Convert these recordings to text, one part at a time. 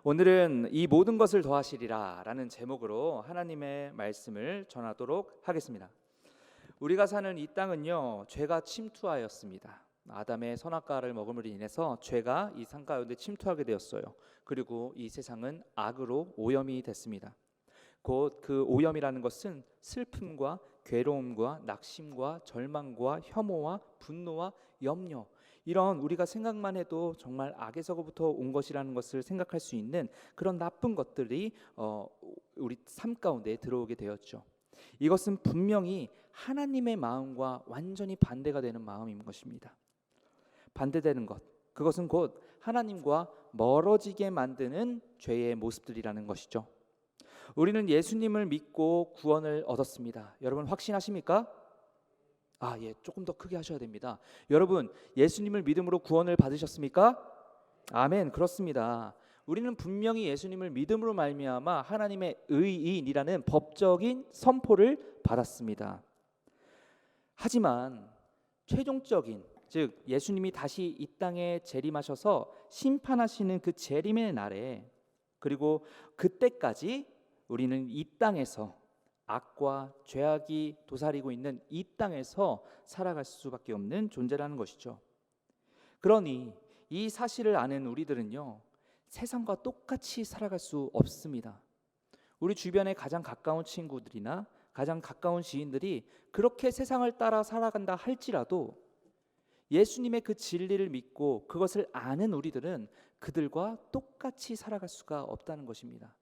오늘은 이 모든 것을 더하시리라 라는 제목으로 하나님의 말씀을 전하도록 하겠습니다. 우리가 사는 이 땅은요, 죄가 침투하였습니다. 아담의 선악과를 먹음으로 인해서 죄가 이 산 가운데 침투하게 되었어요. 그리고 이 세상은 악으로 오염이 됐습니다. 곧 그 오염이라는 것은 슬픔과 괴로움과 낙심과 절망과 혐오와 분노와 염려, 이런 우리가 생각만 해도 정말 악에서부터 온 것이라는 것을 생각할 수 있는 그런 나쁜 것들이 우리 삶 가운데 들어오게 되었죠. 이것은 분명히 하나님의 마음과 완전히 반대가 되는 마음인 것입니다. 반대되는 것, 그것은 곧 하나님과 멀어지게 만드는 죄의 모습들이라는 것이죠. 우리는 예수님을 믿고 구원을 얻었습니다. 여러분 확신하십니까? 예, 조금 더 크게 하셔야 됩니다. 여러분, 예수님을 믿음으로 구원을 받으셨습니까? 아멘, 그렇습니다. 우리는 분명히 예수님을 믿음으로 말미암아 하나님의 의인이라는 법적인 선포를 받았습니다. 하지만 최종적인, 즉 예수님이 다시 이 땅에 재림하셔서 심판하시는 그 재림의 날에, 그리고 그때까지 우리는 이 땅에서 악과 죄악이 도사리고 있는 이 땅에서 살아갈 수밖에 없는 존재라는 것이죠. 그러니 이 사실을 아는 우리들은요, 세상과 똑같이 살아갈 수 없습니다. 우리 주변에 가장 가까운 친구들이나 가장 가까운 지인들이 그렇게 세상을 따라 살아간다 할지라도 예수님의 그 진리를 믿고 그것을 아는 우리들은 그들과 똑같이 살아갈 수가 없다는 것입니다.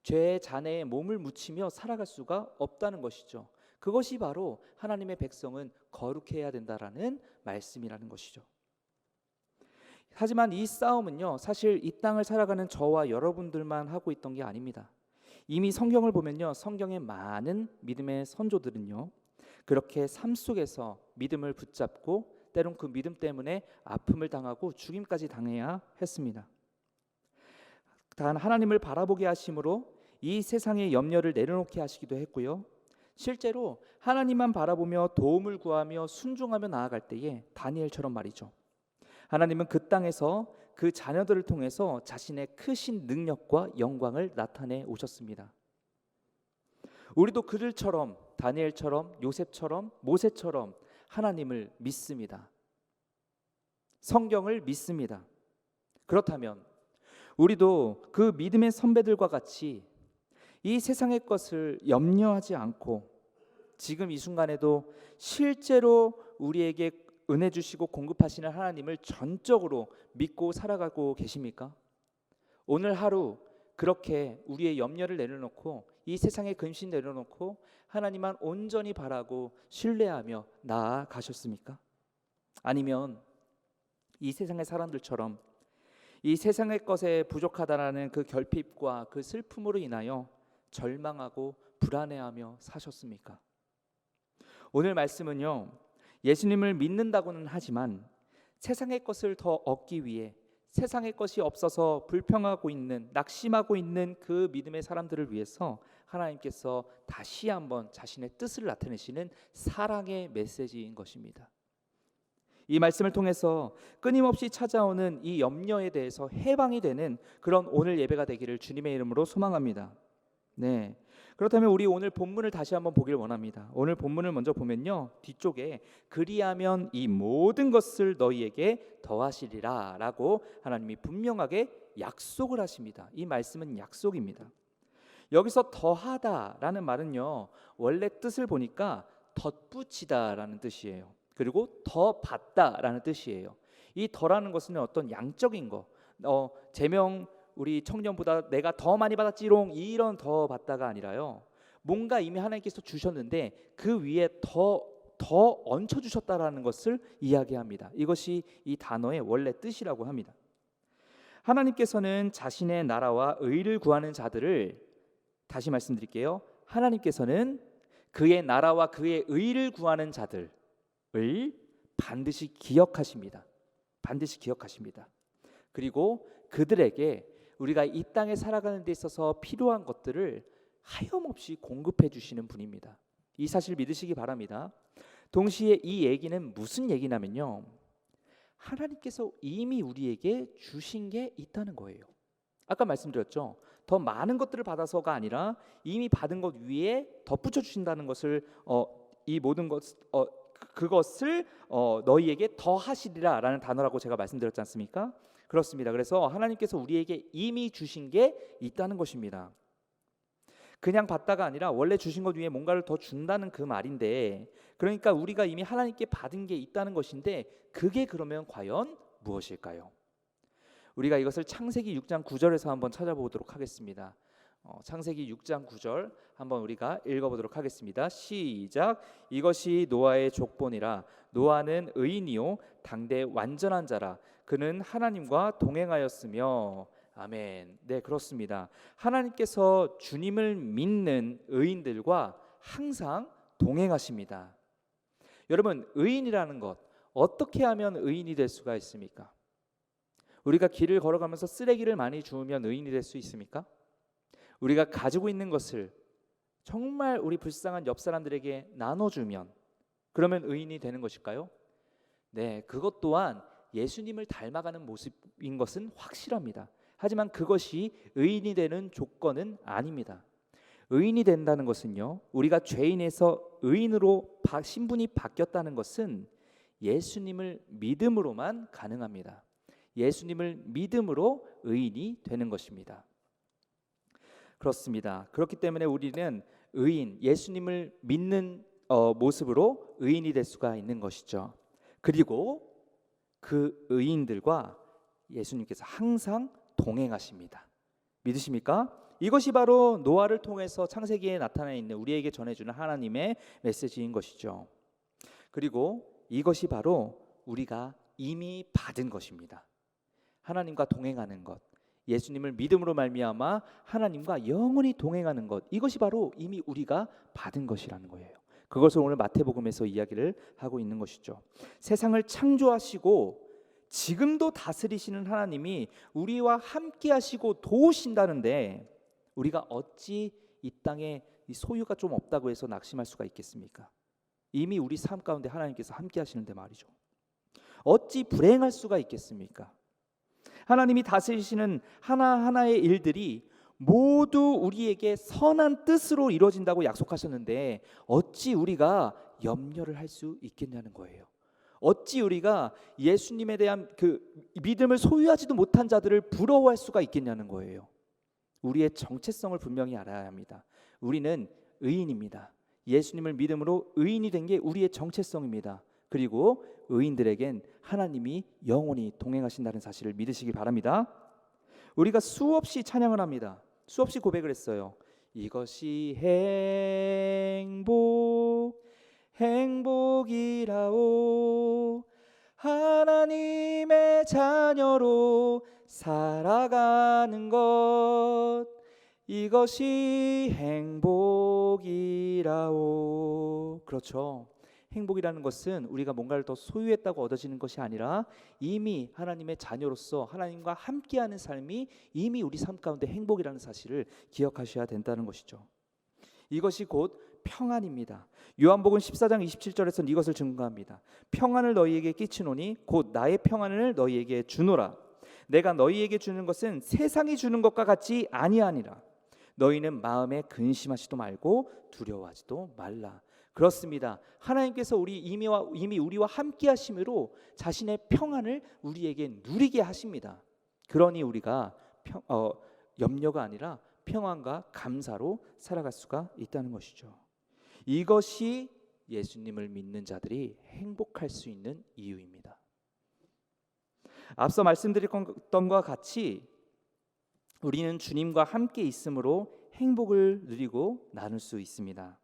죄의 잔해에 몸을 묻히며 살아갈 수가 없다는 것이죠. 그것이 바로 하나님의 백성은 거룩해야 된다라는 말씀이라는 것이죠. 하지만 이 싸움은요, 사실 이 땅을 살아가는 저와 여러분들만 하고 있던 게 아닙니다. 이미 성경을 보면요, 성경의 많은 믿음의 선조들은요, 그렇게 삶 속에서 믿음을 붙잡고 때론 그 믿음 때문에 아픔을 당하고 죽임까지 당해야 했습니다. 단 하나님을 바라보게 하심으로 이 세상의 염려를 내려놓게 하시기도 했고요. 실제로 하나님만 바라보며 도움을 구하며 순종하며 나아갈 때에 다니엘처럼 말이죠, 하나님은 그 땅에서 그 자녀들을 통해서 자신의 크신 능력과 영광을 나타내 오셨습니다. 우리도 그들처럼, 다니엘처럼, 요셉처럼, 모세처럼 하나님을 믿습니다. 성경을 믿습니다. 그렇다면 우리도 그 믿음의 선배들과 같이 이 세상의 것을 염려하지 않고 지금 이 순간에도 실제로 우리에게 은혜 주시고 공급하시는 하나님을 전적으로 믿고 살아가고 계십니까? 오늘 하루 그렇게 우리의 염려를 내려놓고 이 세상의 근심 내려놓고 하나님만 온전히 바라고 신뢰하며 나아가셨습니까? 아니면 이 세상의 사람들처럼 이 세상의 것에 부족하다라는 그 결핍과 그 슬픔으로 인하여 절망하고 불안해하며 사셨습니까? 오늘 말씀은요, 예수님을 믿는다고는 하지만 세상의 것을 더 얻기 위해 세상의 것이 없어서 불평하고 있는, 낙심하고 있는 그 믿음의 사람들을 위해서 하나님께서 다시 한번 자신의 뜻을 나타내시는 사랑의 메시지인 것입니다. 이 말씀을 통해서 끊임없이 찾아오는 이 염려에 대해서 해방이 되는 그런 오늘 예배가 되기를 주님의 이름으로 소망합니다. 네, 그렇다면 우리 오늘 본문을 다시 한번 보길 원합니다. 오늘 본문을 먼저 보면요, 뒤쪽에 그리하면 이 모든 것을 너희에게 더하시리라 라고 하나님이 분명하게 약속을 하십니다. 이 말씀은 약속입니다. 여기서 더하다라는 말은요, 원래 뜻을 보니까 덧붙이다라는 뜻이에요. 그리고 더 받다라는 뜻이에요. 이 더라는 것은 어떤 양적인 거, 제명 우리 청년보다 내가 더 많이 받았지롱, 이런 더 받다가 아니라요, 뭔가 이미 하나님께서 주셨는데 그 위에 더 얹혀 주셨다라는 것을 이야기합니다. 이것이 이 단어의 원래 뜻이라고 합니다. 하나님께서는 자신의 나라와 의를 구하는 자들을, 다시 말씀드릴게요, 하나님께서는 그의 나라와 그의 의를 구하는 자들을 반드시 기억하십니다. 반드시 기억하십니다. 그리고 그들에게 우리가 이 땅에 살아가는 데 있어서 필요한 것들을 하염없이 공급해 주시는 분입니다. 이 사실 믿으시기 바랍니다. 동시에 이 얘기는 무슨 얘기냐면요, 하나님께서 이미 우리에게 주신 게 있다는 거예요. 아까 말씀드렸죠. 더 많은 것들을 받아서가 아니라 이미 받은 것 위에 덧붙여 주신다는 것을 이 모든 그것을 너희에게 더 하시리라라는 단어라고 제가 말씀드렸지 않습니까? 그렇습니다. 그래서 하나님께서 우리에게 이미 주신 게 있다는 것입니다. 그냥 받다가 아니라 원래 주신 것 위에 뭔가를 더 준다는 그 말인데, 그러니까 우리가 이미 하나님께 받은 게 있다는 것인데 그게 그러면 과연 무엇일까요? 우리가 이것을 창세기 6장 9절에서 한번 찾아보도록 하겠습니다. 창세기 6장 9절 한번 우리가 읽어보도록 하겠습니다. 시작. 이것이 노아의 족본이라. 노아는 의인이요 당대 완전한 자라. 그는 하나님과 동행하였으며. 아멘. 네, 그렇습니다. 하나님께서 주님을 믿는 의인들과 항상 동행하십니다. 여러분, 의인이라는 것, 어떻게 하면 의인이 될 수가 있습니까? 우리가 길을 걸어가면서 쓰레기를 많이 주우면 의인이 될 수 있습니까? 우리가 가지고 있는 것을 정말 우리 불쌍한 옆 사람들에게 나눠주면 그러면 의인이 되는 것일까요? 네, 그것 또한 예수님을 닮아가는 모습인 것은 확실합니다. 하지만 그것이 의인이 되는 조건은 아닙니다. 의인이 된다는 것은요, 우리가 죄인에서 의인으로 신분이 바뀌었다는 것은 예수님을 믿음으로만 가능합니다. 예수님을 믿음으로 의인이 되는 것입니다. 그렇습니다. 그렇기 때문에 우리는 의인, 예수님을 믿는 모습으로 의인이 될 수가 있는 것이죠. 그리고 그 의인들과 예수님께서 항상 동행하십니다. 믿으십니까? 이것이 바로 노아를 통해서 창세기에 나타나 있는 우리에게 전해주는 하나님의 메시지인 것이죠. 그리고 이것이 바로 우리가 이미 받은 것입니다. 하나님과 동행하는 것, 예수님을 믿음으로 말미암아 하나님과 영원히 동행하는 것, 이것이 바로 이미 우리가 받은 것이라는 거예요. 그것을 오늘 마태복음에서 이야기를 하고 있는 것이죠. 세상을 창조하시고 지금도 다스리시는 하나님이 우리와 함께 하시고 도우신다는데 우리가 어찌 이 땅에 소유가 좀 없다고 해서 낙심할 수가 있겠습니까? 이미 우리 삶 가운데 하나님께서 함께 하시는데 말이죠. 어찌 불행할 수가 있겠습니까? 하나님이 다스리시는 하나하나의 일들이 모두 우리에게 선한 뜻으로 이루어진다고 약속하셨는데 어찌 우리가 염려를 할 수 있겠냐는 거예요. 어찌 우리가 예수님에 대한 그 믿음을 소유하지도 못한 자들을 부러워할 수가 있겠냐는 거예요. 우리의 정체성을 분명히 알아야 합니다. 우리는 의인입니다. 예수님을 믿음으로 의인이 된 게 우리의 정체성입니다. 그리고 의인들에겐 하나님이 영원히 동행하신다는 사실을 믿으시기 바랍니다. 우리가 수없이 찬양을 합니다. 수없이 고백을 했어요. 이것이 행복이라오. 하나님의 자녀로 살아가는 것, 이것이 행복이라오. 그렇죠. 행복이라는 것은 우리가 뭔가를 더 소유했다고 얻어지는 것이 아니라 이미 하나님의 자녀로서 하나님과 함께하는 삶이 이미 우리 삶 가운데 행복이라는 사실을 기억하셔야 된다는 것이죠. 이것이 곧 평안입니다. 요한복음 14장 27절에서는 이것을 증거합니다. 평안을 너희에게 끼치노니 곧 나의 평안을 너희에게 주노라. 내가 너희에게 주는 것은 세상이 주는 것과 같이 아니하니라. 너희는 마음에 근심하지도 말고 두려워하지도 말라. 그렇습니다. 하나님께서 이미 우리와 함께 하심으로 자신의 평안을 우리에게 누리게 하십니다. 그러니 우리가 염려가 아니라 평안과 감사로 살아갈 수가 있다는 것이죠. 이것이 예수님을 믿는 자들이 행복할 수 있는 이유입니다. 앞서 말씀드렸던 것과 같이 우리는 주님과 함께 있음으로 행복을 누리고 나눌 수 있습니다.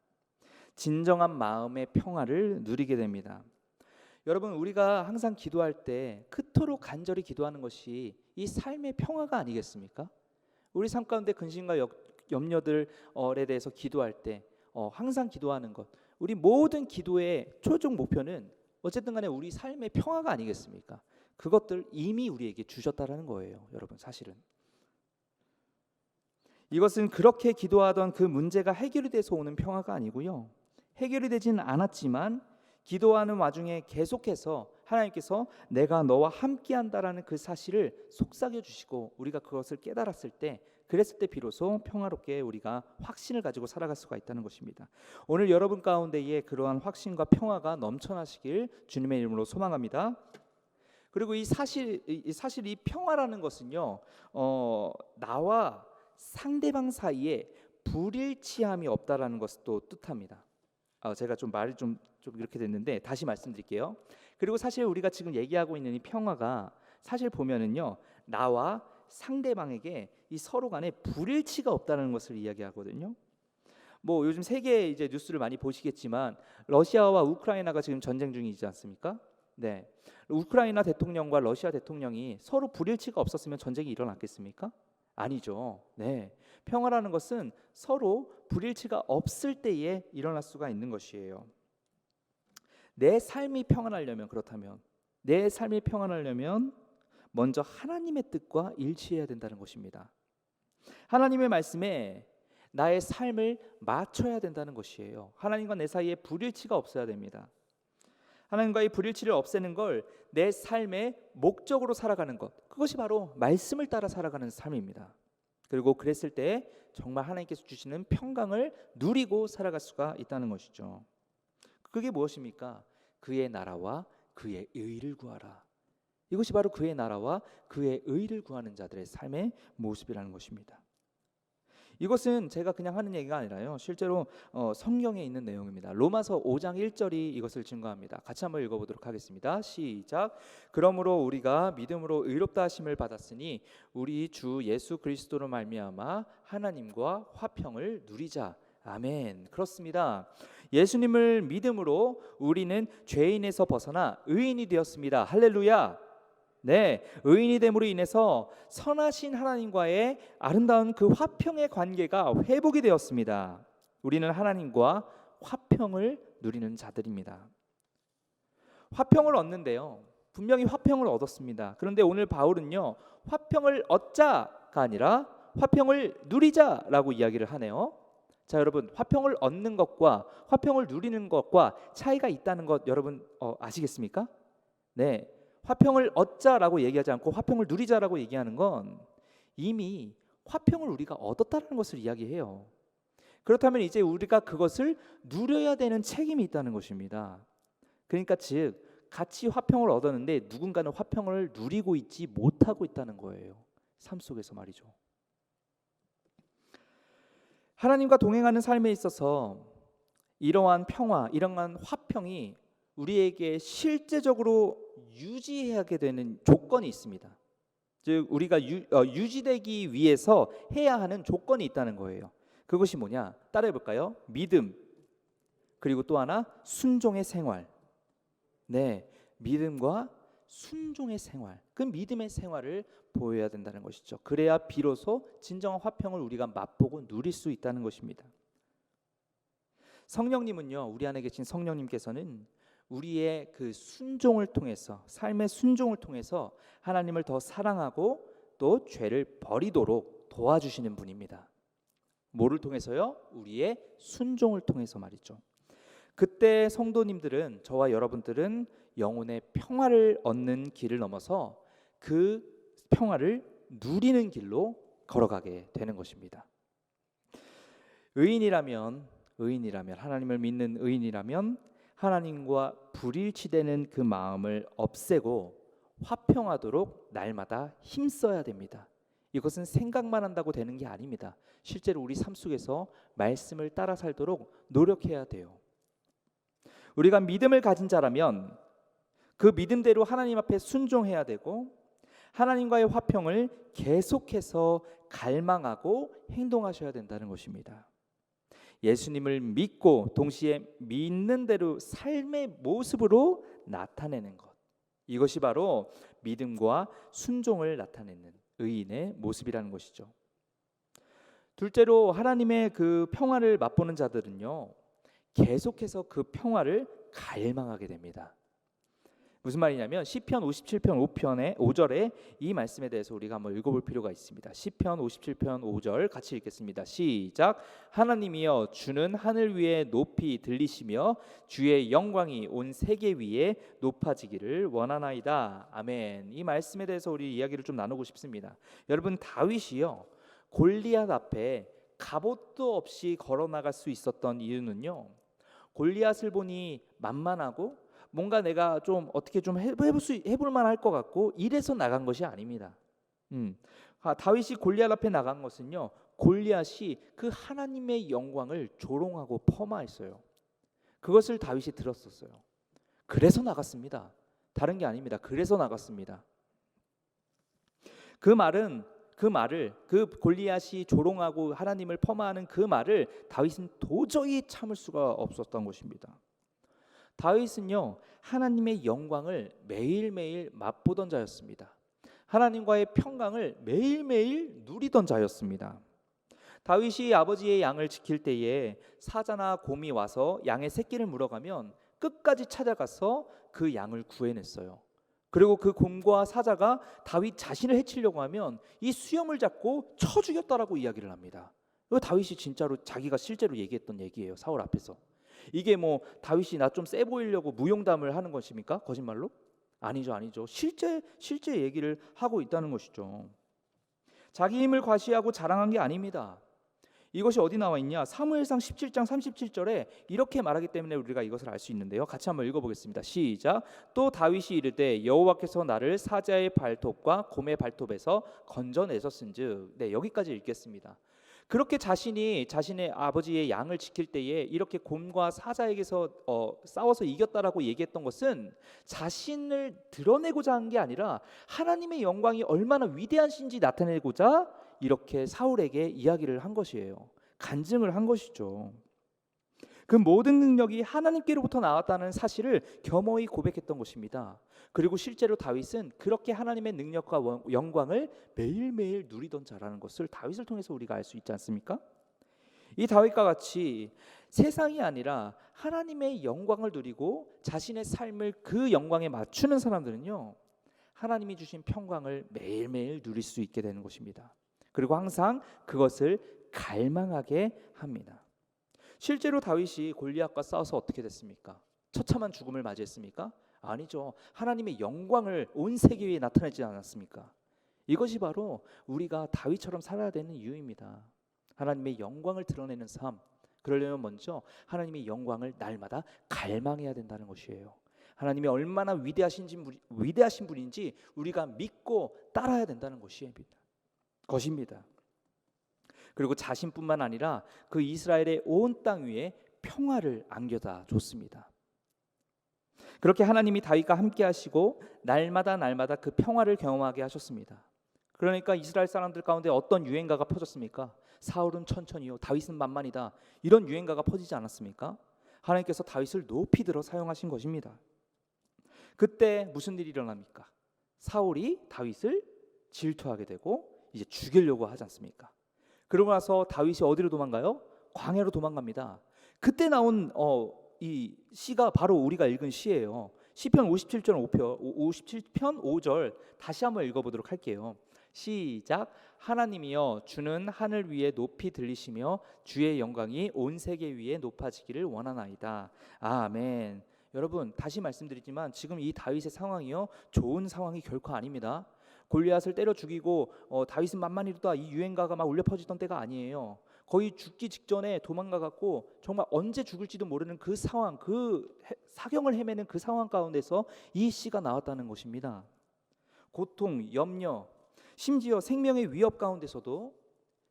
진정한 마음의 평화를 누리게 됩니다. 여러분, 우리가 항상 기도할 때 그토록 간절히 기도하는 것이 이 삶의 평화가 아니겠습니까? 우리 삶 가운데 근심과 염려들에 대해서 기도할 때 항상 기도하는 것, 우리 모든 기도의 최종 목표는 어쨌든 간에 우리 삶의 평화가 아니겠습니까? 그것들 이미 우리에게 주셨다라는 거예요. 여러분, 사실은 이것은 그렇게 기도하던 그 문제가 해결이 돼서 오는 평화가 아니고요, 해결이 되지는 않았지만 기도하는 와중에 계속해서 하나님께서 내가 너와 함께한다라는 그 사실을 속삭여 주시고 우리가 그것을 깨달았을 때, 그랬을 때 비로소 평화롭게 우리가 확신을 가지고 살아갈 수가 있다는 것입니다. 오늘 여러분 가운데에 그러한 확신과 평화가 넘쳐나시길 주님의 이름으로 소망합니다. 그리고 이 평화라는 것은요, 나와 상대방 사이에 불일치함이 없다라는 것도 뜻합니다. 제가 말이 좀 이렇게 됐는데 다시 말씀드릴게요. 그리고 사실 우리가 지금 얘기하고 있는 이 평화가 사실 보면은요, 나와 상대방에게 이 서로 간에 불일치가 없다는 것을 이야기하거든요. 뭐 요즘 세계 이제 뉴스를 많이 보시겠지만 러시아와 우크라이나가 지금 전쟁 중이지 않습니까? 네. 우크라이나 대통령과 러시아 대통령이 서로 불일치가 없었으면 전쟁이 일어났겠습니까? 아니죠. 네. 평화라는 것은 서로 불일치가 없을 때에 일어날 수가 있는 것이에요. 내 삶이 평안하려면, 그렇다면 내 삶이 평안하려면 먼저 하나님의 뜻과 일치해야 된다는 것입니다. 하나님의 말씀에 나의 삶을 맞춰야 된다는 것이에요. 하나님과 내 사이에 불일치가 없어야 됩니다. 하나님과의 불일치를 없애는 걸 내 삶의 목적으로 살아가는 것, 그것이 바로 말씀을 따라 살아가는 삶입니다. 그리고 그랬을 때 정말 하나님께서 주시는 평강을 누리고 살아갈 수가 있다는 것이죠. 그게 무엇입니까? 그의 나라와 그의 의를 구하라. 이것이 바로 그의 나라와 그의 의를 구하는 자들의 삶의 모습이라는 것입니다. 이것은 제가 그냥 하는 얘기가 아니라요, 실제로 성경에 있는 내용입니다. 로마서 5장 1절이 이것을 증거합니다. 같이 한번 읽어보도록 하겠습니다. 시작. 그러므로 우리가 믿음으로 의롭다 하심을 받았으니 우리 주 예수 그리스도로 말미암아 하나님과 화평을 누리자. 아멘. 그렇습니다. 예수님을 믿음으로 우리는 죄인에서 벗어나 의인이 되었습니다. 할렐루야. 네, 의인이 됨으로 인해서 선하신 하나님과의 아름다운 그 화평의 관계가 회복이 되었습니다. 우리는 하나님과 화평을 누리는 자들입니다. 화평을 얻는데요, 분명히 화평을 얻었습니다. 그런데 오늘 바울은요, 화평을 얻자가 아니라 화평을 누리자라고 이야기를 하네요. 자, 여러분, 화평을 얻는 것과 화평을 누리는 것과 차이가 있다는 것 여러분 아시겠습니까? 네, 화평을 얻자라고 얘기하지 않고 화평을 누리자라고 얘기하는 건 이미 화평을 우리가 얻었다는 것을 이야기해요. 그렇다면 이제 우리가 그것을 누려야 되는 책임이 있다는 것입니다. 그러니까 즉 같이 화평을 얻었는데 누군가는 화평을 누리고 있지 못하고 있다는 거예요. 삶 속에서 말이죠. 하나님과 동행하는 삶에 있어서 이러한 평화, 이러한 화평이 우리에게 실제적으로 유지하게 되는 조건이 있습니다. 즉 우리가 유지되기 위해서 해야 하는 조건이 있다는 거예요. 그것이 뭐냐? 따라해 볼까요? 믿음, 그리고 또 하나 순종의 생활. 네, 믿음과 순종의 생활. 그 믿음의 생활을 보여야 된다는 것이죠. 그래야 비로소 진정한 화평을 우리가 맛보고 누릴 수 있다는 것입니다. 성령님은요, 우리 안에 계신 성령님께서는 우리의 그 순종을 통해서, 삶의 순종을 통해서 하나님을 더 사랑하고 또 죄를 버리도록 도와주시는 분입니다. 뭐를 통해서요? 우리의 순종을 통해서 말이죠. 그때 성도님들은, 저와 여러분들은 영혼의 평화를 얻는 길을 넘어서 그 평화를 누리는 길로 걸어가게 되는 것입니다. 의인이라면 하나님을 믿는 의인이라면 하나님과 불일치되는 그 마음을 없애고 화평하도록 날마다 힘써야 됩니다. 이것은 생각만 한다고 되는 게 아닙니다. 실제로 우리 삶 속에서 말씀을 따라 살도록 노력해야 돼요. 우리가 믿음을 가진 자라면 그 믿음대로 하나님 앞에 순종해야 되고 하나님과의 화평을 계속해서 갈망하고 행동하셔야 된다는 것입니다. 예수님을 믿고 동시에 믿는 대로 삶의 모습으로 나타내는 것, 이것이 바로 믿음과 순종을 나타내는 의인의 모습이라는 것이죠. 둘째로 하나님의 그 평화를 맛보는 자들은요, 계속해서 그 평화를 갈망하게 됩니다. 무슨 말이냐면 시편 57편 5절에 이 말씀에 대해서 우리가 한번 읽어볼 필요가 있습니다. 시편 57편 5절 같이 읽겠습니다. 시작. 하나님이여 주는 하늘 위에 높이 들리시며 주의 영광이 온 세계 위에 높아지기를 원하나이다. 아멘. 이 말씀에 대해서 우리 이야기를 좀 나누고 싶습니다. 여러분, 다윗이요 골리앗 앞에 갑옷도 없이 걸어 나갈 수 있었던 이유는요, 골리앗을 보니 만만하고 뭔가 내가 좀 어떻게 좀 해볼 만할 것 같고 이래서 나간 것이 아닙니다. 다윗이 골리앗 앞에 나간 것은요, 골리앗이 그 하나님의 영광을 조롱하고 폄하했어요. 그것을 다윗이 들었었어요. 그래서 나갔습니다. 다른 게 아닙니다. 그래서 나갔습니다. 그 골리앗이 조롱하고 하나님을 폄하하는 그 말을 다윗은 도저히 참을 수가 없었던 것입니다. 다윗은요 하나님의 영광을 매일매일 맛보던 자였습니다. 하나님과의 평강을 매일매일 누리던 자였습니다. 다윗이 아버지의 양을 지킬 때에 사자나 곰이 와서 양의 새끼를 물어가면 끝까지 찾아가서 그 양을 구해냈어요. 그리고 그 곰과 사자가 다윗 자신을 해치려고 하면 이 수염을 잡고 쳐 죽였다라고 이야기를 합니다. 이거 다윗이 진짜로 자기가 실제로 얘기했던 얘기예요. 사울 앞에서. 이게 뭐 다윗이 나 좀 세 보이려고 무용담을 하는 것입니까? 거짓말로? 아니죠. 실제 얘기를 하고 있다는 것이죠. 자기 힘을 과시하고 자랑한 게 아닙니다. 이것이 어디 나와 있냐? 사무엘상 17장 37절에 이렇게 말하기 때문에 우리가 이것을 알 수 있는데요. 같이 한번 읽어보겠습니다. 시작. 또 다윗이 이르되 여호와께서 나를 사자의 발톱과 곰의 발톱에서 건져내셨은즉. 네, 여기까지 읽겠습니다. 그렇게 자신의 아버지의 양을 지킬 때에 이렇게 곰과 사자에게서 싸워서 이겼다라고 얘기했던 것은 자신을 드러내고자 한 게 아니라 하나님의 영광이 얼마나 위대하신지 나타내고자 이렇게 사울에게 이야기를 한 것이에요. 간증을 한 것이죠. 그 모든 능력이 하나님께로부터 나왔다는 사실을 겸허히 고백했던 것입니다. 그리고 실제로 다윗은 그렇게 하나님의 능력과 영광을 매일매일 누리던 자라는 것을 다윗을 통해서 우리가 알 수 있지 않습니까? 이 다윗과 같이 세상이 아니라 하나님의 영광을 누리고 자신의 삶을 그 영광에 맞추는 사람들은요, 하나님이 주신 평강을 매일매일 누릴 수 있게 되는 것입니다. 그리고 항상 그것을 갈망하게 합니다. 실제로 다윗이 골리앗과 싸워서 어떻게 됐습니까? 처참한 죽음을 맞이했습니까? 아니죠. 하나님의 영광을 온 세계 위에 나타내지 않았습니까? 이것이 바로 우리가 다윗처럼 살아야 되는 이유입니다. 하나님의 영광을 드러내는 삶, 그러려면 먼저 하나님의 영광을 날마다 갈망해야 된다는 것이에요. 하나님이 얼마나 위대하신 분인지 우리가 믿고 따라야 된다는 것입니다. 그리고 자신뿐만 아니라 그 이스라엘의 온 땅 위에 평화를 안겨다 줬습니다. 그렇게 하나님이 다윗과 함께 하시고 날마다 그 평화를 경험하게 하셨습니다. 그러니까 이스라엘 사람들 가운데 어떤 유행가가 퍼졌습니까? 사울은 천천히요, 다윗은 만만이다. 이런 유행가가 퍼지지 않았습니까? 하나님께서 다윗을 높이 들어 사용하신 것입니다. 그때 무슨 일이 일어납니까? 사울이 다윗을 질투하게 되고 이제 죽이려고 하지 않습니까? 그러고 나서 다윗이 어디로 도망가요? 광야로 도망갑니다. 그때 나온 이 시가 바로 우리가 읽은 시예요. 시편 57편 5절 다시 한번 읽어보도록 할게요. 시작. 하나님이여 주는 하늘 위에 높이 들리시며 주의 영광이 온 세계 위에 높아지기를 원하나이다. 아멘. 여러분, 다시 말씀드리지만 지금 이 다윗의 상황이요, 좋은 상황이 결코 아닙니다. 골리앗을 때려 죽이고 다윗은 만만이로다, 이 유행가가 막 울려 퍼지던 때가 아니에요. 거의 죽기 직전에 도망가갖고 정말 언제 죽을지도 모르는 그 상황, 그 사경을 헤매는 그 상황 가운데서 이 시가 나왔다는 것입니다. 고통, 염려, 심지어 생명의 위협 가운데서도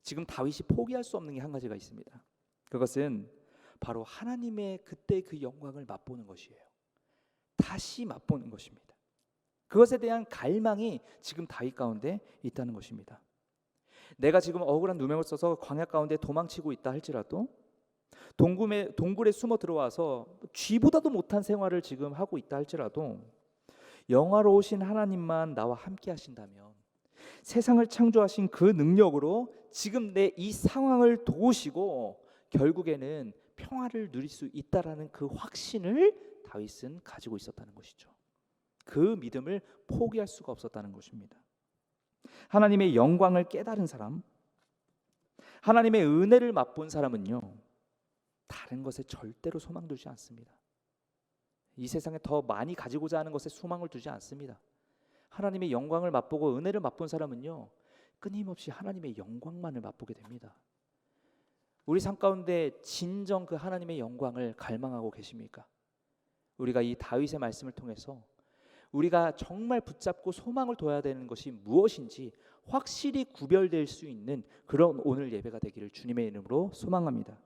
지금 다윗이 포기할 수 없는 게 한 가지가 있습니다. 그것은 바로 하나님의 그때 그 영광을 맛보는 것이에요. 다시 맛보는 것입니다. 그것에 대한 갈망이 지금 다윗 가운데 있다는 것입니다. 내가 지금 억울한 누명을 써서 광야 가운데 도망치고 있다 할지라도, 동굴에 숨어 들어와서 쥐보다도 못한 생활을 지금 하고 있다 할지라도, 영화로우신 하나님만 나와 함께 하신다면, 세상을 창조하신 그 능력으로 지금 내 이 상황을 도우시고 결국에는 평화를 누릴 수 있다라는 그 확신을 다윗은 가지고 있었다는 것이죠. 그 믿음을 포기할 수가 없었다는 것입니다. 하나님의 영광을 깨달은 사람, 하나님의 은혜를 맛본 사람은요, 다른 것에 절대로 소망 두지 않습니다. 이 세상에 더 많이 가지고자 하는 것에 소망을 두지 않습니다. 하나님의 영광을 맛보고 은혜를 맛본 사람은요, 끊임없이 하나님의 영광만을 맛보게 됩니다. 우리 삶 가운데 진정 그 하나님의 영광을 갈망하고 계십니까? 우리가 이 다윗의 말씀을 통해서 우리가 정말 붙잡고 소망을 둬야 되는 것이 무엇인지 확실히 구별될 수 있는 그런 오늘 예배가 되기를 주님의 이름으로 소망합니다.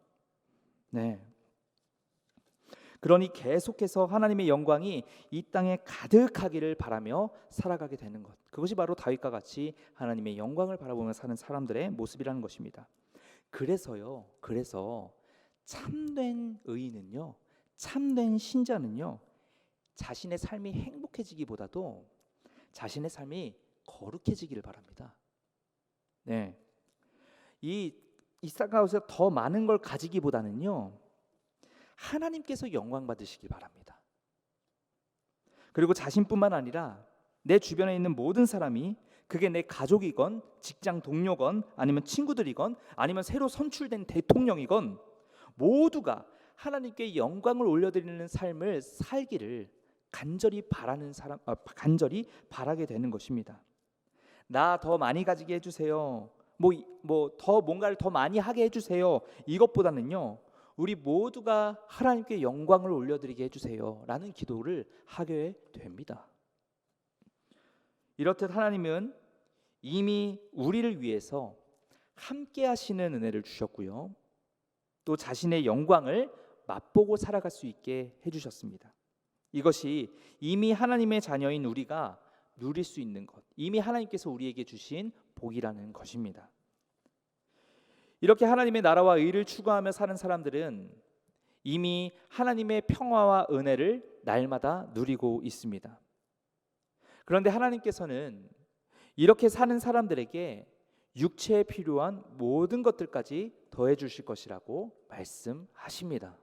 네. 그러니 계속해서 하나님의 영광이 이 땅에 가득하기를 바라며 살아가게 되는 것, 그것이 바로 다윗과 같이 하나님의 영광을 바라보며 사는 사람들의 모습이라는 것입니다. 그래서 참된 의인은요, 참된 신자는요, 자신의 삶이 행복해지기보다도 자신의 삶이 거룩해지기를 바랍니다. 네, 이 땅 가운데 더 많은 걸 가지기보다는요, 하나님께서 영광 받으시길 바랍니다. 그리고 자신뿐만 아니라 내 주변에 있는 모든 사람이, 그게 내 가족이건 직장 동료건 아니면 친구들이건 아니면 새로 선출된 대통령이건, 모두가 하나님께 영광을 올려드리는 삶을 살기를 간절히 바라게 되는 것입니다. 나 더 많이 가지게 해주세요. 더 뭔가를 더 많이 하게 해주세요. 이것보다는요, 우리 모두가 하나님께 영광을 올려드리게 해주세요 라는 기도를 하게 됩니다. 이렇듯 하나님은 이미 우리를 위해서 함께 하시는 은혜를 주셨고요, 또 자신의 영광을 맛보고 살아갈 수 있게 해주셨습니다. 이것이 이미 하나님의 자녀인 우리가 누릴 수 있는 것, 이미 하나님께서 우리에게 주신 복이라는 것입니다. 이렇게 하나님의 나라와 의를 추구하며 사는 사람들은 이미 하나님의 평화와 은혜를 날마다 누리고 있습니다. 그런데 하나님께서는 이렇게 사는 사람들에게 육체에 필요한 모든 것들까지 더해 주실 것이라고 말씀하십니다.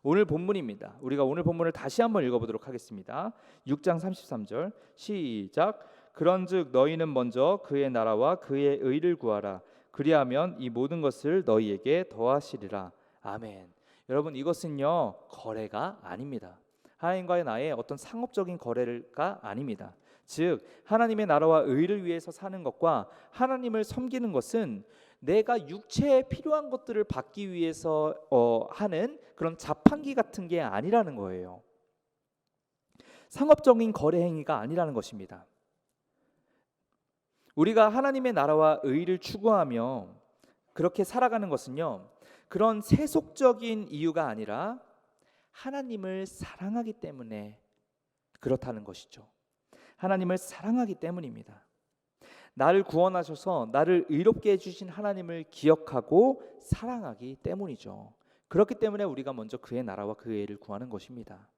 오늘 본문입니다. 우리가 오늘 본문을 다시 한번 읽어보도록 하겠습니다. 6장 33절 시작. 그런즉 너희는 먼저 그의 나라와 그의 의를 구하라. 그리하면 이 모든 것을 너희에게 더하시리라. 아멘. 여러분, 이것은요, 거래가 아닙니다. 하나님과의 나의 어떤 상업적인 거래가 아닙니다. 즉 하나님의 나라와 의를 위해서 사는 것과 하나님을 섬기는 것은 내가 육체에 필요한 것들을 받기 위해서 하는 그런 자판기 같은 게 아니라는 거예요. 상업적인 거래 행위가 아니라는 것입니다. 우리가 하나님의 나라와 의를 추구하며 그렇게 살아가는 것은요, 그런 세속적인 이유가 아니라 하나님을 사랑하기 때문에 그렇다는 것이죠. 하나님을 사랑하기 때문입니다. 나를 구원하셔서 나를 의롭게 해주신 하나님을 기억하고 사랑하기 때문이죠. 그렇기 때문에 우리가 먼저 그의 나라와 그의 의를 구하는 것입니다.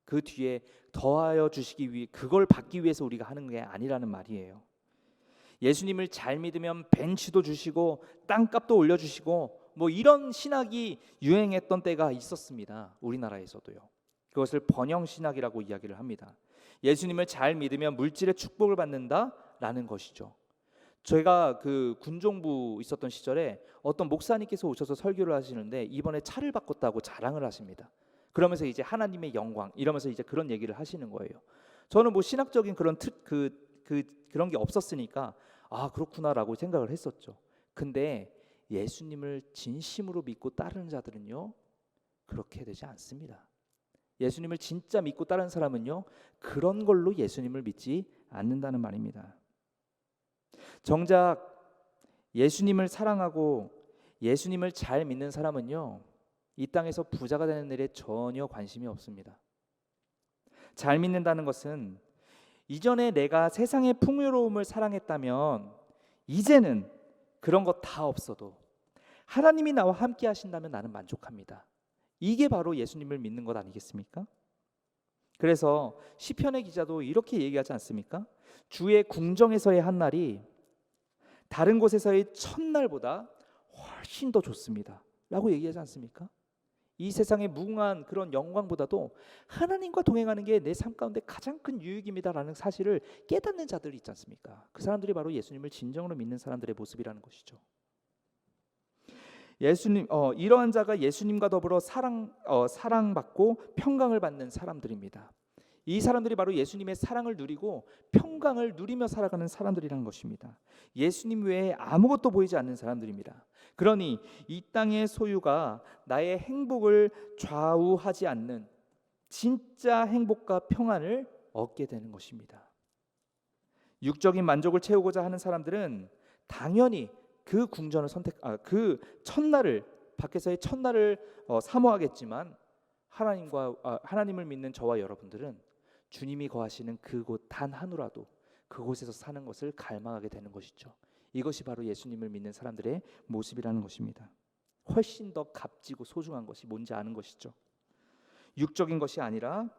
그 뒤에 더하여 주시기 위해, 그걸 받기 위해서 우리가 하는 게 아니라는 말이에요. 예수님을 잘 믿으면 벤츠도 주시고 땅값도 올려주시고 이런 신학이 유행했던 때가 있었습니다. 우리나라에서도요. 그것을 번영신학이라고 이야기를 합니다. 예수님을 잘 믿으면 물질의 축복을 받는다라는 것이죠. 제가 그 군종부 있었던 시절에 어떤 목사님께서 오셔서 설교를 하시는데 이번에 차를 바꿨다고 자랑을 하십니다. 그러면서 이제 하나님의 영광 이러면서 이제 그런 얘기를 하시는 거예요. 저는 신학적인 그런 그런 게 없었으니까 그렇구나라고 생각을 했었죠. 근데 예수님을 진심으로 믿고 따르는 자들은요, 그렇게 되지 않습니다. 예수님을 진짜 믿고 따르는 사람은요, 그런 걸로 예수님을 믿지 않는다는 말입니다. 정작 예수님을 사랑하고 예수님을 잘 믿는 사람은요, 이 땅에서 부자가 되는 일에 전혀 관심이 없습니다. 잘 믿는다는 것은 이전에 내가 세상의 풍요로움을 사랑했다면 이제는 그런 거 다 없어도 하나님이 나와 함께 하신다면 나는 만족합니다. 이게 바로 예수님을 믿는 것 아니겠습니까? 그래서 시편의 기자도 이렇게 얘기하지 않습니까? 주의 궁정에서의 한 날이 다른 곳에서의 첫날보다 훨씬 더 좋습니다 라고 얘기하지 않습니까? 이 세상의 무궁한 그런 영광보다도 하나님과 동행하는 게 내 삶 가운데 가장 큰 유익입니다라는 사실을 깨닫는 자들이 있지 않습니까? 그 사람들이 바로 예수님을 진정으로 믿는 사람들의 모습이라는 것이죠. 이러한 자가 예수님과 더불어 사랑받고 평강을 받는 사람들입니다. 이 사람들이 바로 예수님의 사랑을 누리고 평강을 누리며 살아가는 사람들이라는 것입니다. 예수님 외에 아무것도 보이지 않는 사람들입니다. 그러니 이 땅의 소유가 나의 행복을 좌우하지 않는 진짜 행복과 평안을 얻게 되는 것입니다. 육적인 만족을 채우고자 하는 사람들은 당연히 그 궁전을 그 첫날을 밖에서의 첫날을 사모하겠지만 하나님을 믿는 저와 여러분들은 주님이 거하시는 그곳 단 하루라도 그곳에서 사는 것을 갈망하게 되는 것이죠. 이것이 바로 예수님을 믿는 사람들의 모습이라는 것입니다. 훨씬 더 값지고 소중한 것이 뭔지 아는 것이죠. 육적인 것이 아니라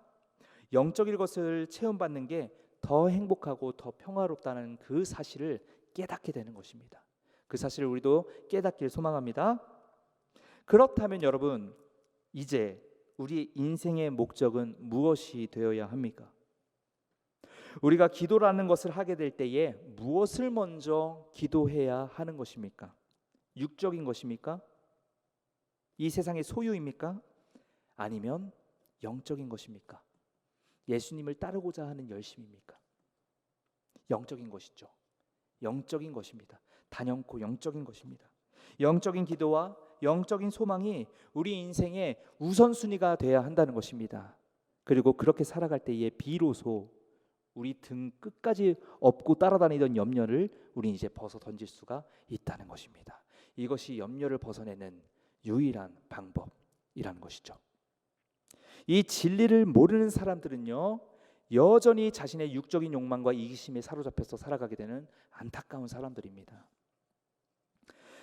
영적인 것을 체험받는 게 더 행복하고 더 평화롭다는 그 사실을 깨닫게 되는 것입니다. 그 사실을 우리도 깨닫길 소망합니다. 그렇다면 여러분, 이제 우리 인생의 목적은 무엇이 되어야 합니까? 우리가 기도라는 것을 하게 될 때에 무엇을 먼저 기도해야 하는 것입니까? 육적인 것입니까? 이 세상의 소유입니까? 아니면 영적인 것입니까? 예수님을 따르고자 하는 열심입니까? 영적인 것이죠. 영적인 것입니다. 단연코 영적인 것입니다. 영적인 기도와 영적인 소망이 우리 인생의 우선순위가 되어야 한다는 것입니다. 그리고 그렇게 살아갈 때에 비로소 우리 등 끝까지 업고 따라다니던 염려를 우리는 이제 벗어 던질 수가 있다는 것입니다. 이것이 염려를 벗어내는 유일한 방법이라는 것이죠. 이 진리를 모르는 사람들은요, 여전히 자신의 육적인 욕망과 이기심에 사로잡혀서 살아가게 되는 안타까운 사람들입니다.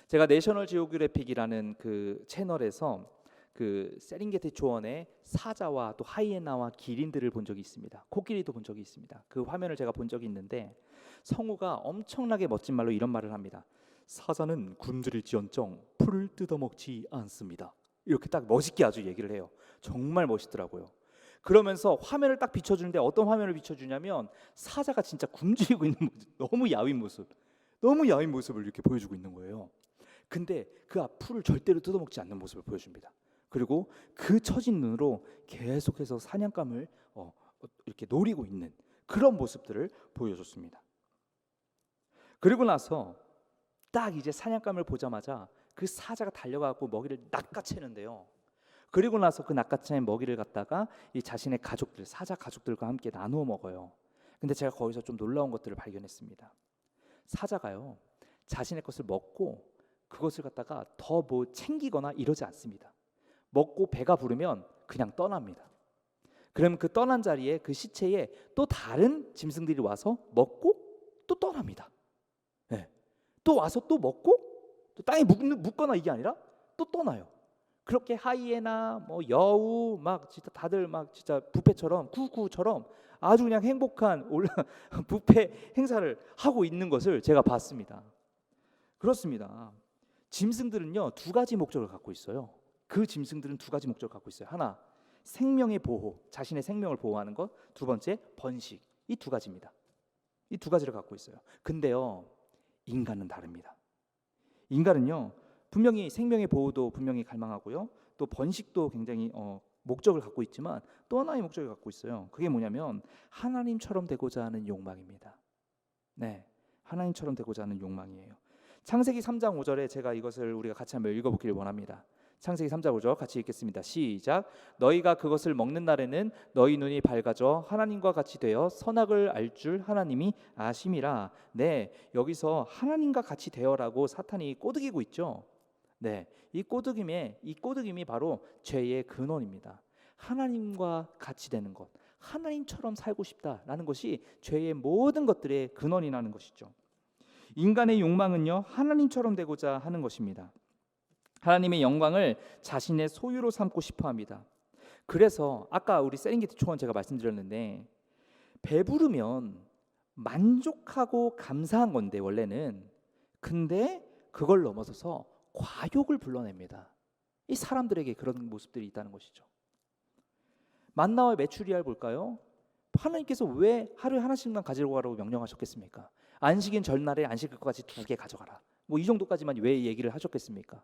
제가 내셔널 지오그래픽이라는 그 채널에서 그 세렝게티 초원의 사자와 또 하이에나와 기린들을 본 적이 있습니다. 코끼리도 본 적이 있습니다. 그 화면을 제가 본 적이 있는데 성우가 엄청나게 멋진 말로 이런 말을 합니다. 사자는 굶주릴지언정 풀을 뜯어먹지 않습니다. 이렇게 딱 멋있게 아주 얘기를 해요. 정말 멋있더라고요. 그러면서 화면을 딱 비춰주는데 어떤 화면을 비춰주냐면 사자가 진짜 굶주리고 있는 모습, 너무 야윈 모습을 이렇게 보여주고 있는 거예요. 근데 그 풀을 절대로 뜯어먹지 않는 모습을 보여줍니다. 그리고 그 처진 눈으로 계속해서 사냥감을 이렇게 노리고 있는 그런 모습들을 보여줬습니다. 그리고 나서 딱 이제 사냥감을 보자마자 그 사자가 달려가고 먹이를 낚아채는데요. 그리고 나서 그 낚아채는 먹이를 갖다가 이 자신의 가족들, 사자 가족들과 함께 나누어 먹어요. 근데 제가 거기서 좀 놀라운 것들을 발견했습니다. 사자가요, 자신의 것을 먹고 그것을 갖다가 더 뭐 챙기거나 이러지 않습니다. 먹고 배가 부르면 그냥 떠납니다. 그럼 그 떠난 자리에 그 시체에 또 다른 짐승들이 와서 먹고 또 떠납니다. 네. 또 와서 또 먹고 또 땅에 묻거나 이게 아니라 또 떠나요. 그렇게 하이에나 뭐 여우 막 진짜 다들 막 진짜 뷔페처럼 쿠쿠처럼 아주 그냥 행복한 뷔페 행사를 하고 있는 것을 제가 봤습니다. 그렇습니다. 짐승들은요, 두 가지 목적을 갖고 있어요. 그 짐승들은 두 가지 목적을 갖고 있어요. 하나, 생명의 보호, 자신의 생명을 보호하는 것. 두 번째, 번식. 이 두 가지입니다. 이 두 가지를 갖고 있어요. 근데요, 인간은 다릅니다. 인간은요, 분명히 생명의 보호도 분명히 갈망하고요, 또 번식도 굉장히 목적을 갖고 있지만 또 하나의 목적을 갖고 있어요. 그게 뭐냐면 하나님처럼 되고자 하는 욕망입니다. 네, 하나님처럼 되고자 하는 욕망이에요. 창세기 3장 5절에 제가 이것을 우리가 같이 한번 읽어보기를 원합니다. 창세기 3장 5절 같이 읽겠습니다. 시작. 너희가 그것을 먹는 날에는 너희 눈이 밝아져 하나님과 같이 되어 선악을 알 줄 하나님이 아심이라. 네, 여기서 하나님과 같이 되어라고 사탄이 꼬드기고 있죠. 네, 이 꼬드김이 바로 죄의 근원입니다. 하나님과 같이 되는 것, 하나님처럼 살고 싶다라는 것이 죄의 모든 것들의 근원이라는 것이죠. 인간의 욕망은요, 하나님처럼 되고자 하는 것입니다. 하나님의 영광을 자신의 소유로 삼고 싶어합니다. 그래서 아까 우리 세렝게티 초원 제가 말씀드렸는데 배부르면 만족하고 감사한 건데 원래는, 근데 그걸 넘어서서 과욕을 불러냅니다. 이 사람들에게 그런 모습들이 있다는 것이죠. 만나와 메추리알 볼까요? 하나님께서 왜 하루에 하나씩만 가지고 가라고 명령하셨겠습니까? 안식인 전날에 안식일 것 같이 2개 가져가라. 뭐 이 정도까지만 왜 얘기를 하셨겠습니까?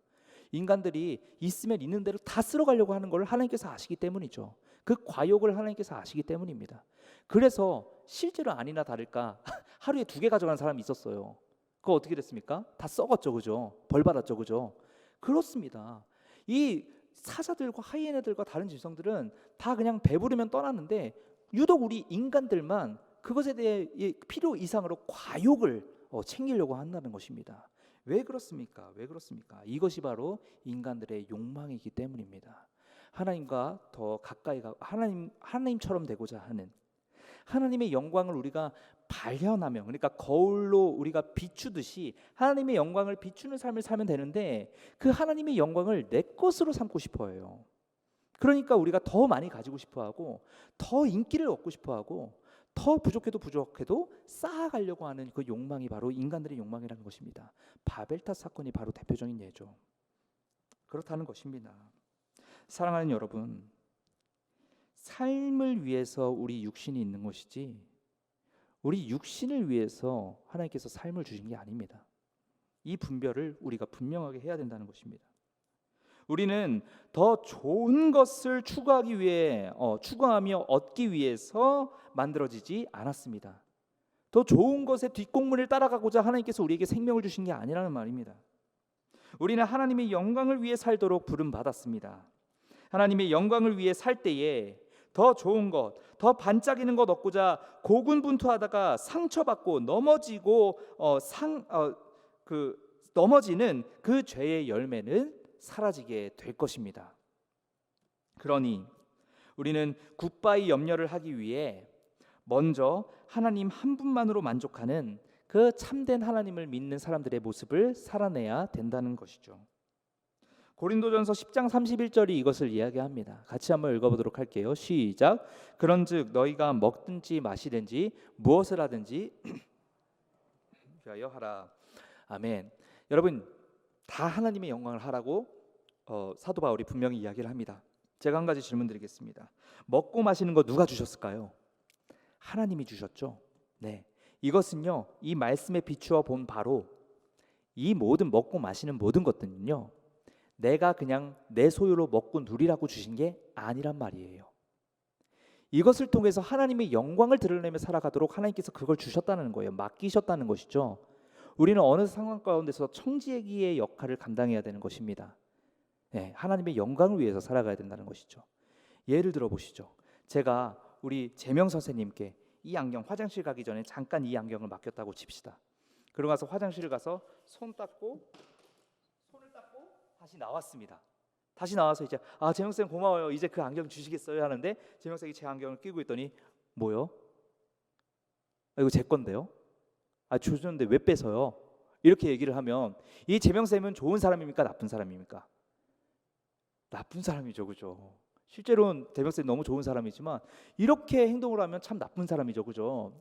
인간들이 있으면 있는 대로 다 쓸어가려고 하는 걸 하나님께서 아시기 때문이죠. 그 과욕을 하나님께서 아시기 때문입니다. 그래서 실제로 아니나 다를까 하루에 2개 가져가는 사람이 있었어요. 그거 어떻게 됐습니까? 다 썩었죠, 그죠? 벌 받았죠, 그죠? 그렇습니다. 이 사자들과 하이에나들과 다른 짐승들은 다 그냥 배부르면 떠났는데 유독 우리 인간들만 그것에 대해 필요 이상으로 과욕을 챙기려고 한다는 것입니다. 왜 그렇습니까? 왜 그렇습니까? 이것이 바로 인간들의 욕망이기 때문입니다. 하나님과 더 가까이 가 하나님처럼 되고자 하는 하나님의 영광을 우리가 발현하며, 그러니까 거울로 우리가 비추듯이 하나님의 영광을 비추는 삶을 살면 되는데 그 하나님의 영광을 내 것으로 삼고 싶어 해요. 그러니까 우리가 더 많이 가지고 싶어 하고 더 인기를 얻고 싶어 하고 더 부족해도 쌓아가려고 하는 그 욕망이 바로 인간들의 욕망이라는 것입니다. 바벨탑 사건이 바로 대표적인 예죠. 그렇다는 것입니다. 사랑하는 여러분, 삶을 위해서 우리 육신이 있는 것이지 우리 육신을 위해서 하나님께서 삶을 주신 게 아닙니다. 이 분별을 우리가 분명하게 해야 된다는 것입니다. 우리는 더 좋은 것을 추구하며 얻기 위해서 만들어지지 않았습니다. 더 좋은 것의 뒷공문을 따라가고자 하나님께서 우리에게 생명을 주신 게 아니라는 말입니다. 우리는 하나님의 영광을 위해 살도록 부름받았습니다. 하나님의 영광을 위해 살 때에 더 좋은 것, 더 반짝이는 것 얻고자 고군분투하다가 상처받고 넘어지는 그 죄의 열매는 사라지게 될 것입니다. 그러니 우리는 굿바이 염려를 하기 위해 먼저 하나님 한 분만으로 만족하는 그 참된 하나님을 믿는 사람들의 모습을 살아내야 된다는 것이죠. 고린도전서 10장 31절이 이것을 이야기합니다. 같이 한번 읽어보도록 할게요. 시작. 그런즉 너희가 먹든지 마시든지 무엇을 하든지 위하여 하라. 아멘. 여러분, 다 하나님의 영광을 하라고 사도 바울이 분명히 이야기를 합니다. 제가 한 가지 질문 드리겠습니다. 먹고 마시는 거 누가 주셨을까요? 하나님이 주셨죠. 네, 이것은요, 이 말씀에 비추어 본 바로 이 모든 먹고 마시는 모든 것들은요, 내가 그냥 내 소유로 먹고 누리라고 주신 게 아니란 말이에요. 이것을 통해서 하나님의 영광을 드러내며 살아가도록 하나님께서 그걸 주셨다는 거예요. 맡기셨다는 것이죠. 우리는 어느 상황 가운데서 청지기의 역할을 감당해야 되는 것입니다. 네, 하나님의 영광을 위해서 살아가야 된다는 것이죠. 예를 들어 보시죠. 제가 우리 재명 선생님께 이 안경, 화장실 가기 전에 잠깐 이 안경을 맡겼다고 칩시다. 그러고 가서 화장실을 가서 손을 닦고 다시 나왔습니다. 다시 나와서 이제 재명 쌤 고마워요. 이제 그 안경 주시겠어요? 하는데 재명 쌤이 제 안경을 끼고 있더니 뭐요? 이거 제 건데요. 주셨는데 왜 뺏어요? 이렇게 얘기를 하면 이 재명 쌤은 좋은 사람입니까? 나쁜 사람입니까? 나쁜 사람이죠, 그죠? 실제로는 재명 쌤 너무 좋은 사람이지만 이렇게 행동을 하면 참 나쁜 사람이죠, 그죠?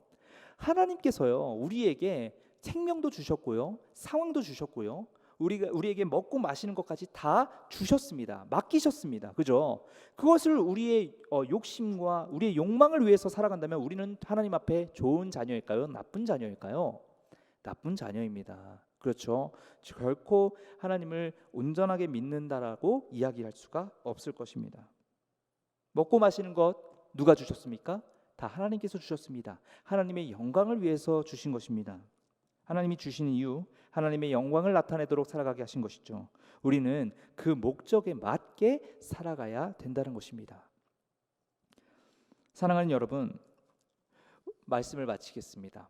하나님께서요, 우리에게 생명도 주셨고요, 상황도 주셨고요, 우리에게 먹고 마시는 것까지 다 주셨습니다. 맡기셨습니다. 그죠? 그것을 우리의 욕심과 우리의 욕망을 위해서 살아간다면 우리는 하나님 앞에 좋은 자녀일까요? 나쁜 자녀일까요? 나쁜 자녀입니다. 그렇죠? 결코 하나님을 온전하게 믿는다라고 이야기할 수가 없을 것입니다. 먹고 마시는 것 누가 주셨습니까? 다 하나님께서 주셨습니다. 하나님의 영광을 위해서 주신 것입니다. 하나님이 주신 이유, 하나님의 영광을 나타내도록 살아가게 하신 것이죠. 우리는 그 목적에 맞게 살아가야 된다는 것입니다. 사랑하는 여러분, 말씀을 마치겠습니다.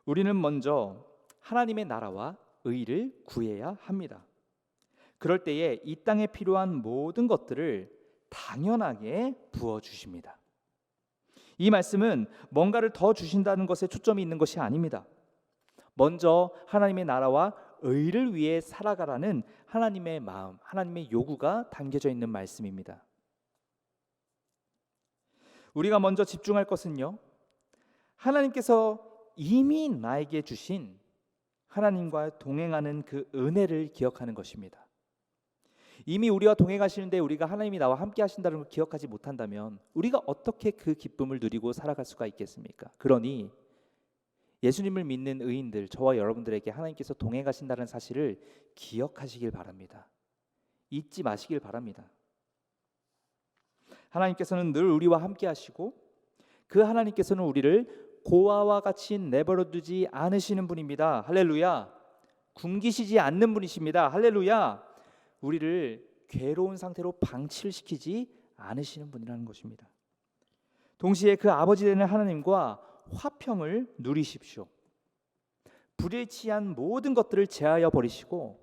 우리는 먼저 하나님의 나라와 의를 구해야 합니다. 그럴 때에 이 땅에 필요한 모든 것들을 당연하게 부어주십니다. 이 말씀은 뭔가를 더 주신다는 것에 초점이 있는 것이 아닙니다. 먼저 하나님의 나라와 의를 위해 살아가라는 하나님의 마음, 하나님의 요구가 담겨져 있는 말씀입니다. 우리가 먼저 집중할 것은요, 하나님께서 이미 나에게 주신 하나님과 동행하는 그 은혜를 기억하는 것입니다. 이미 우리와 동행하시는데 우리가 하나님이 나와 함께 하신다는 걸 기억하지 못한다면 우리가 어떻게 그 기쁨을 누리고 살아갈 수가 있겠습니까? 그러니 예수님을 믿는 의인들, 저와 여러분들에게 하나님께서 동행하신다는 사실을 기억하시길 바랍니다. 잊지 마시길 바랍니다. 하나님께서는 늘 우리와 함께 하시고 그 하나님께서는 우리를 고아와 같이 내버려 두지 않으시는 분입니다. 할렐루야. 굶기시지 않는 분이십니다. 할렐루야. 우리를 괴로운 상태로 방치시키지 않으시는 분이라는 것입니다. 동시에 그 아버지 되는 하나님과 화평을 누리십시오. 불일치한 모든 것들을 제하여 버리시고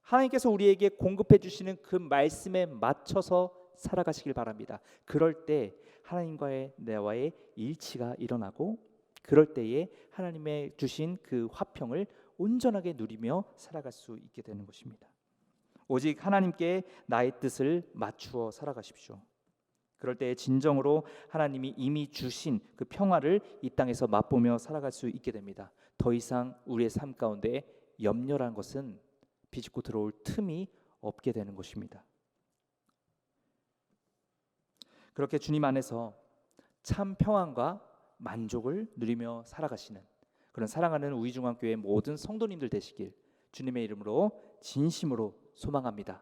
하나님께서 우리에게 공급해 주시는 그 말씀에 맞춰서 살아가시길 바랍니다. 그럴 때 하나님과의 나와의 일치가 일어나고 그럴 때에 하나님의 주신 그 화평을 온전하게 누리며 살아갈 수 있게 되는 것입니다. 오직 하나님께 나의 뜻을 맞추어 살아가십시오. 그럴 때 진정으로 하나님이 이미 주신 그 평화를 이 땅에서 맛보며 살아갈 수 있게 됩니다. 더 이상 우리의 삶 가운데 염려란 것은 비집고 들어올 틈이 없게 되는 것입니다. 그렇게 주님 안에서 참 평안과 만족을 누리며 살아가시는 그런 사랑하는 우이중앙교회 모든 성도님들 되시길 주님의 이름으로 진심으로 소망합니다.